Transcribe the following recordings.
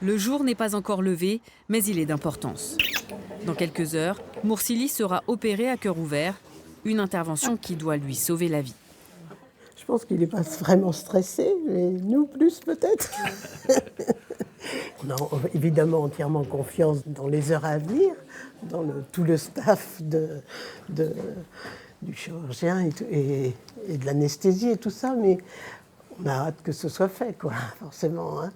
Le jour n'est pas encore levé, mais il est d'importance. Dans quelques heures, Moursili sera opéré à cœur ouvert, une intervention qui doit lui sauver la vie. Je pense qu'il n'est pas vraiment stressé, mais nous plus peut-être. On a évidemment entièrement confiance dans les heures à venir, dans tout le staff du chirurgien et de l'anesthésie et tout ça, mais on a hâte que ce soit fait, quoi, forcément. Hein.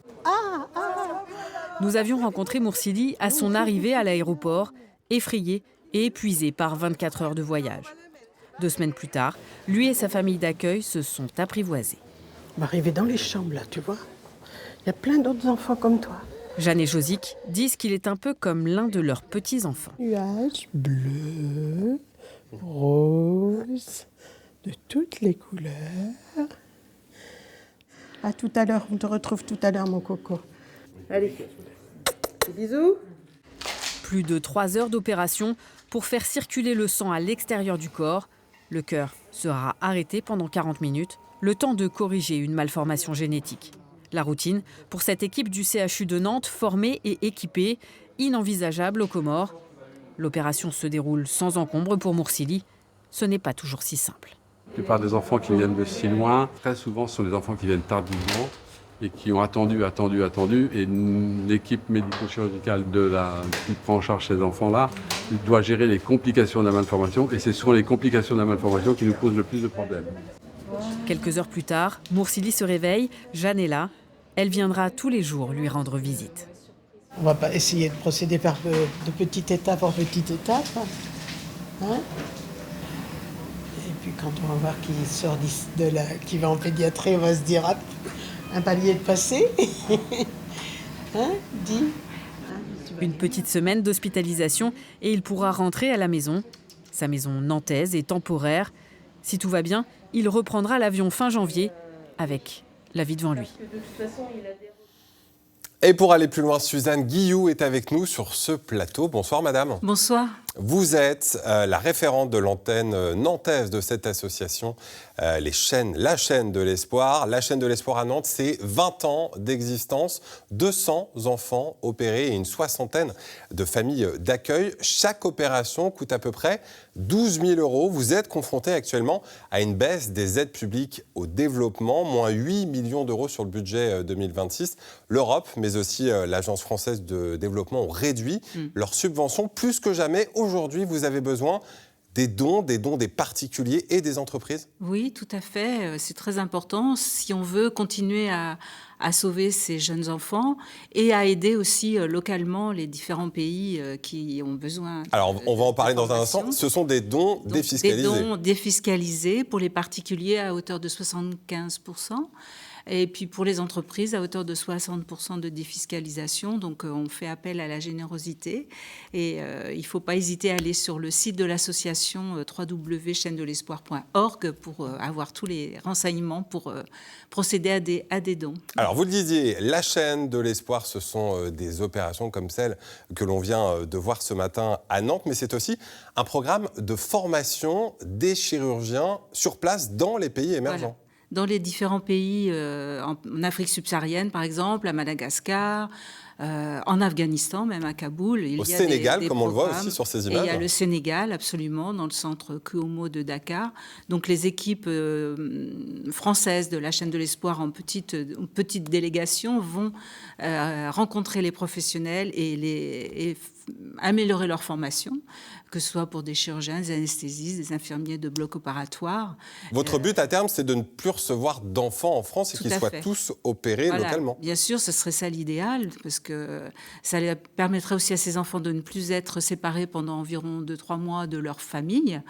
Nous avions rencontré Moursili à son arrivée à l'aéroport, effrayé et épuisé par 24 heures de voyage. 2 semaines plus tard, lui et sa famille d'accueil se sont apprivoisés. On va arriver dans les chambres, là, tu vois. Il y a plein d'autres enfants comme toi. Jeanne et Josique disent qu'il est un peu comme l'un de leurs petits-enfants. Nuages bleus, roses, de toutes les couleurs. À tout à l'heure, on te retrouve tout à l'heure, mon coco. Allez, bisous. Plus de 3 heures d'opération pour faire circuler le sang à l'extérieur du corps. Le cœur sera arrêté pendant 40 minutes, le temps de corriger une malformation génétique. La routine pour cette équipe du CHU de Nantes, formée et équipée, inenvisageable aux Comores. L'opération se déroule sans encombre pour Moursili. Ce n'est pas toujours si simple. La plupart des enfants qui viennent de si loin, très souvent, ce sont des enfants qui viennent tardivement et qui ont attendu. Et l'équipe médico-chirurgicale qui prend en charge ces enfants-là doit gérer les complications de la malformation. Et c'est souvent les complications de la malformation qui nous posent le plus de problèmes. Quelques heures plus tard, Moursili se réveille. Jeanne est là. Elle viendra tous les jours lui rendre visite. On va pas essayer de procéder de petite étape en petite étape. Hein? Et puis quand on va voir qu'il sort qui va en pédiatrie, on va se dire hop, un palier de passé. Hein? Dis. Une petite semaine d'hospitalisation et il pourra rentrer à la maison. Sa maison nantaise est temporaire. Si tout va bien, il reprendra l'avion fin janvier avec la vie devant lui. Et pour aller plus loin, Suzanne Guillou est avec nous sur ce plateau. Bonsoir madame. Bonsoir. Vous êtes la référente de l'antenne nantaise de cette association, la chaîne de l'espoir. La chaîne de l'espoir à Nantes, c'est 20 ans d'existence, 200 enfants opérés et une soixantaine de familles d'accueil. Chaque opération coûte à peu près 12 000 €. Vous êtes confronté actuellement à une baisse des aides publiques au développement, moins 8 millions d'euros sur le budget 2026. L'Europe, mais aussi l'Agence française de développement ont réduit leurs subventions plus que jamais. Aujourd'hui, vous avez besoin des dons des particuliers et des entreprises? Oui, tout à fait. C'est très important si on veut continuer à sauver ces jeunes enfants et à aider aussi localement les différents pays qui ont besoin. Alors, on va en parler dans un instant. Ce sont des dons défiscalisés. Des dons défiscalisés pour les particuliers à hauteur de 75%. Et puis pour les entreprises, à hauteur de 60% de défiscalisation. Donc on fait appel à la générosité. Et il ne faut pas hésiter à aller sur le site de l'association www.chaînedelespoir.org pour avoir tous les renseignements pour procéder à des dons. Alors vous le disiez, la chaîne de l'espoir, ce sont des opérations comme celle que l'on vient de voir ce matin à Nantes. Mais c'est aussi un programme de formation des chirurgiens sur place dans les pays émergents. Voilà. Dans les différents pays, en Afrique subsaharienne par exemple, à Madagascar, en Afghanistan, même à Kaboul. Au Sénégal, comme on le voit aussi sur ces images. Et il y a le Sénégal, absolument, dans le centre Kuomo de Dakar. Donc les équipes françaises de la chaîne de l'espoir en petite délégation vont rencontrer les professionnels et améliorer leur formation, que ce soit pour des chirurgiens, des anesthésistes, des infirmiers de bloc opératoire. Votre but à terme, c'est de ne plus recevoir d'enfants en France et qu'ils soient tous opérés localement. Bien sûr, ce serait ça l'idéal, parce que ça permettrait aussi à ces enfants de ne plus être séparés pendant environ 2-3 mois de leur famille,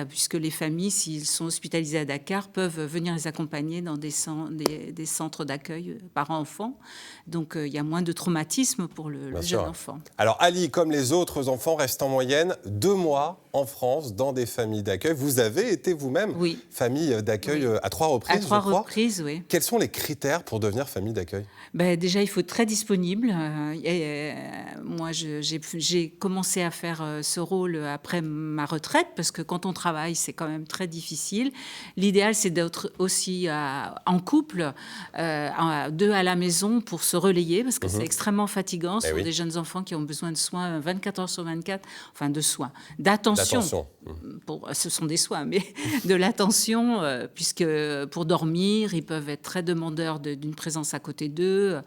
puisque les familles, s'ils sont hospitalisés à Dakar, peuvent venir les accompagner dans des centres d'accueil parents-enfants. Donc il y a moins de traumatisme pour le jeune enfant. Alors Ali, comme les autres enfants, restent en moyenne 2 mois en France dans des familles d'accueil. Vous avez été vous-même famille d'accueil à 3 reprises. reprises, À 3 je crois. reprises, oui. Quels sont les critères pour devenir famille d'accueil? Déjà, il faut être très disponible. Moi, j'ai commencé à faire ce rôle après ma retraite, parce que quand on travaille, c'est quand même très difficile. L'idéal, c'est d'être aussi en couple, deux à la maison pour se relayer, parce que c'est extrêmement fatigant. Ce sont des jeunes enfants qui ont besoin de soins 24 heures sur 24, enfin de soins, d'attention. Ce sont des soins, mais de l'attention, puisque pour dormir, ils peuvent être très demandeurs d'une présence à côté d'eux.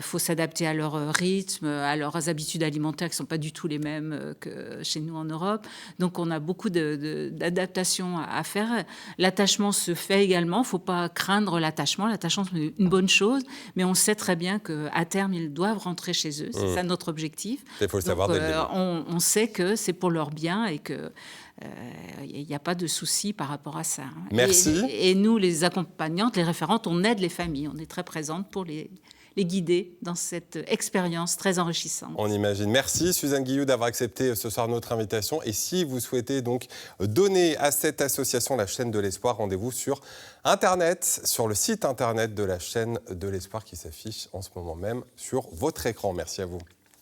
Faut s'adapter à leur rythme, à leurs habitudes alimentaires qui ne sont pas du tout les mêmes que chez nous en Europe. Donc on a beaucoup d'adaptations à faire. L'attachement se fait également. Il ne faut pas craindre l'attachement. L'attachement, c'est une bonne chose, mais on sait très bien qu'à terme, ils doivent rentrer chez eux. C'est ça notre objectif. Il faut le savoir dès le début. On sait que c'est pour leur bien et que il n'y a pas de souci par rapport à ça. Merci. Et nous, les accompagnantes, les référentes, on aide les familles. On est très présentes pour les guider dans cette expérience très enrichissante. On imagine. Merci Suzanne Guilloux d'avoir accepté ce soir notre invitation. Et si vous souhaitez donc donner à cette association, la chaîne de l'espoir, rendez-vous sur Internet, sur le site Internet de la chaîne de l'espoir qui s'affiche en ce moment même sur votre écran. Merci à vous.